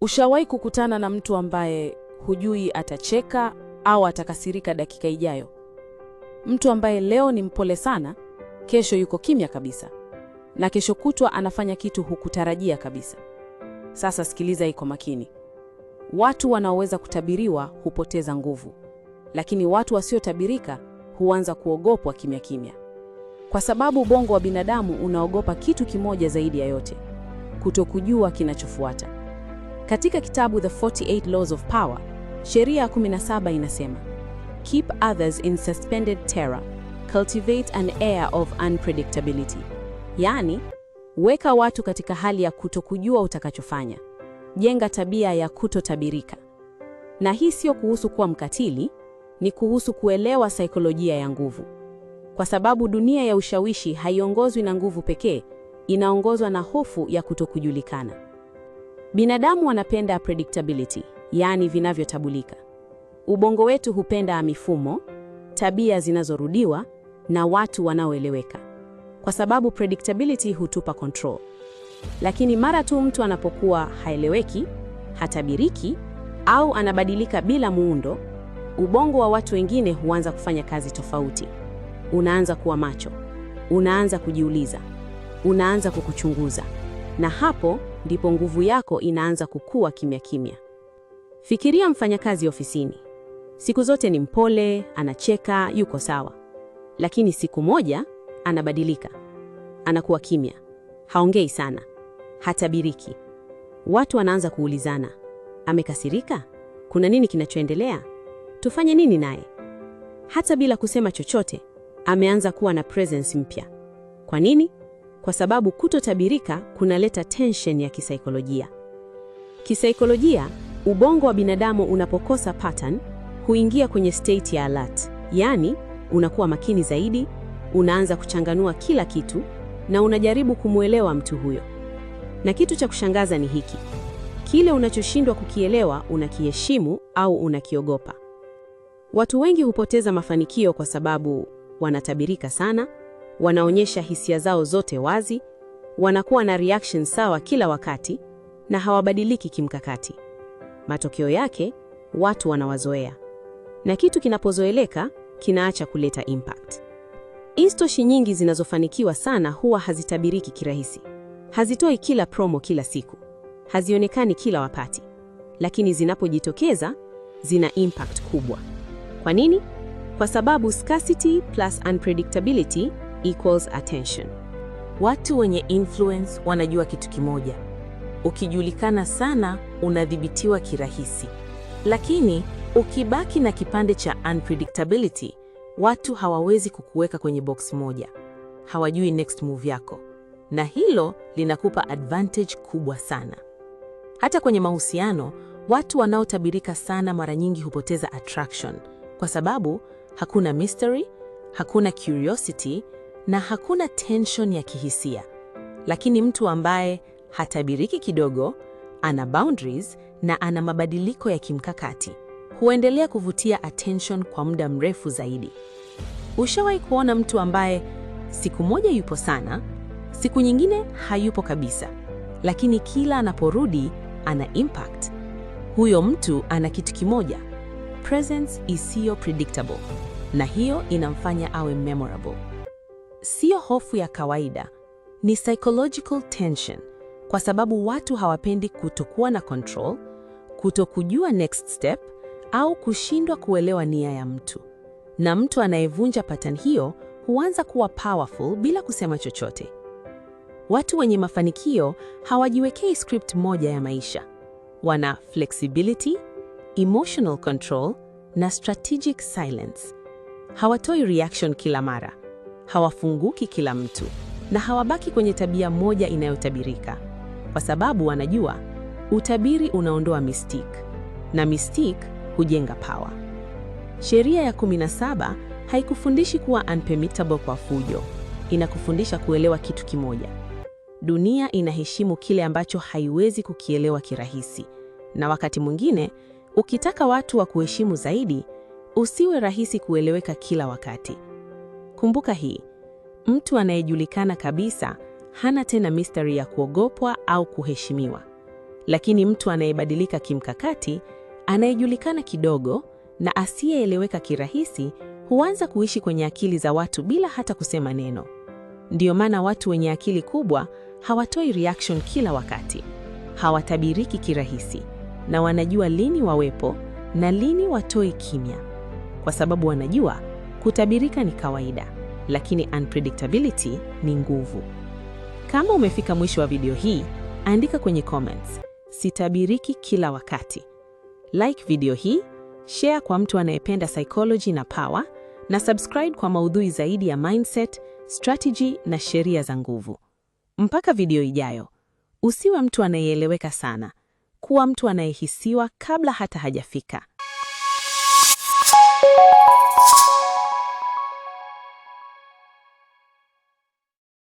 Ushawahi kukutana na mtu ambaye hujui atacheka au atakasirika dakika ijayo? Mtu ambaye leo ni mpole sana, kesho yuko kimya kabisa, na kesho kutwa anafanya kitu hukutarajia kabisa. Sasa sikiliza iko makini. Watu wanaoweza kutabiriwa hupoteza nguvu, lakini watu wasiotabirika huanza kuogopwa kimya kimya. Kwa sababu ubongo wa binadamu unaogopa kitu kimoja zaidi ya yote: kutokujua kinachofuata. Katika kitabu The 48 Laws of Power, sheria ya 17 inasema, Keep others in suspended terror, cultivate an air of unpredictability. Yaani, weka watu katika hali ya kutokujua utakachofanya. Jenga tabia ya kutotabirika. Na hii sio kuhusu kuwa mkatili, ni kuhusu kuelewa saikolojia ya nguvu. Kwa sababu dunia ya ushawishi haiongozwi na nguvu pekee, inaongozwa na hofu ya kutokujulikana. Binadamu wanapenda predictability, yaani vinavyotabulika. Ubongo wetu hupenda mifumo, tabia zinazorudiwa na watu wanaoeleweka. Kwa sababu predictability hutupa control. Lakini mara tu mtu anapokuwa haeleweki, hatabiriki au anabadilika bila muundo, ubongo wa watu wengine huanza kufanya kazi tofauti. Unaanza kuwa macho, unaanza kujiuliza, unaanza kukuchunguza. Na hapo ndipo nguvu yako inaanza kukua kimya kimya. Fikiria mfanyakazi ofisini. Siku zote ni mpole, anacheka, yuko sawa. Lakini siku moja anabadilika. Anakuwa kimya, haongei sana, hatabiriki. Watu wanaanza kuulizana, amekasirika? Kuna nini kinachoendelea? Tufanye nini naye? Hata bila kusema chochote, ameanza kuwa na presence mpya. Kwa nini? Kwa sababu kutotabirika kunaleta tension ya kisaikolojia. Kisaikolojia, ubongo wa binadamu unapokosa pattern, huingia kwenye state ya alert. Yaani, unakuwa makini zaidi, unaanza kuchanganua kila kitu, na unajaribu kumuelewa mtu huyo. Na kitu cha kushangaza ni hiki: kile unachoshindwa kukielewa unakiheshimu au unakiogopa. Watu wengi hupoteza mafanikio kwa sababu wanatabirika sana, wanaonyesha hisia zao zote wazi, wanakuwa na reaction sawa kila wakati, na hawabadiliki kimkakati. Matokeo yake, watu wanawazoea. Na kitu kinapozoeleka, kinaacha kuleta impact. Instoshi nyingi zinazofanikiwa sana huwa hazitabiriki kirahisi. Hazitoi kila promo kila siku. Hazionekani kila wakati. Lakini zinapojitokeza, zina impact kubwa. Kwa nini? Kwa sababu scarcity plus unpredictability equals attention. Watu wenye influence wanajua kitu kimoja: ukijulikana sana, unadhibitiwa kirahisi. Lakini ukibaki na kipande cha unpredictability, watu hawawezi kukuweka kwenye box moja. Hawajui next move yako. Na hilo linakupa advantage kubwa sana. Hata kwenye mahusiano, watu wanaotabirika sana mara nyingi hupoteza attraction. Kwa sababu hakuna mystery, hakuna curiosity, na hakuna tension ya kihisia. Lakini mtu ambaye hatabiriki kidogo, ana boundaries na ana mabadiliko ya kimkakati, huendelea kuvutia attention kwa muda mrefu zaidi. Ushawahi kuona mtu ambaye siku moja yupo sana, siku nyingine hayupo kabisa, lakini kila anaporudi ana impact? Huyo mtu ana kitu kimoja: presence isiyo predictable, na hiyo inamfanya awe memorable. Sio hofu ya kawaida, ni psychological tension, kwa sababu watu hawapendi kutokuwa na control, kutokujua next step, au kushindwa kuelewa nia ya mtu. Na mtu anayevunja pattern hiyo huanza kuwa powerful bila kusema chochote. Watu wenye mafanikio hawajiwekei script moja ya maisha. Wana flexibility, emotional control na strategic silence. Hawatoi reaction kila mara, hawafunguki kila mtu, na hawabaki kwenye tabia moja inayotabirika. Kwa sababu wanajua, utabiri unaondoa mystique, na mystique hujenga power. Sheria ya 17 haikufundishi kuwa unpermittable kwa fujo. Inakufundisha kuelewa kitu kimoja: dunia inaheshimu kile ambacho haiwezi kukielewa kirahisi. Na wakati mwingine, ukitaka watu wa kuheshimu zaidi, usiwe rahisi kueleweka kila wakati. Kumbuka hii: mtu anayejulikana kabisa hana tena mystery ya kuogopwa au kuheshimiwa. Lakini mtu anayebadilika kimkakati, anayejulikana kidogo na asiyeeleweka kirahisi, huanza kuishi kwenye akili za watu bila hata kusema neno. Ndiyo maana watu wenye akili kubwa hawatoi reaction kila wakati. Hawatabiriki kirahisi na wanajua lini wawepo na lini watoi kimya. Kwa sababu wanajua kutabirika ni kawaida, lakini unpredictability ni nguvu. Kama umefika mwisho wa video hii, andika kwenye comments, sitabiriki kila wakati. Like video hii, share kwa mtu anayependa psychology na power, na subscribe kwa maudhui zaidi ya mindset, strategy na sheria za nguvu. Mpaka video ijayo, usiwe mtu anayeeleweka sana. Kuwa mtu anayehisiwa kabla hata hajafika.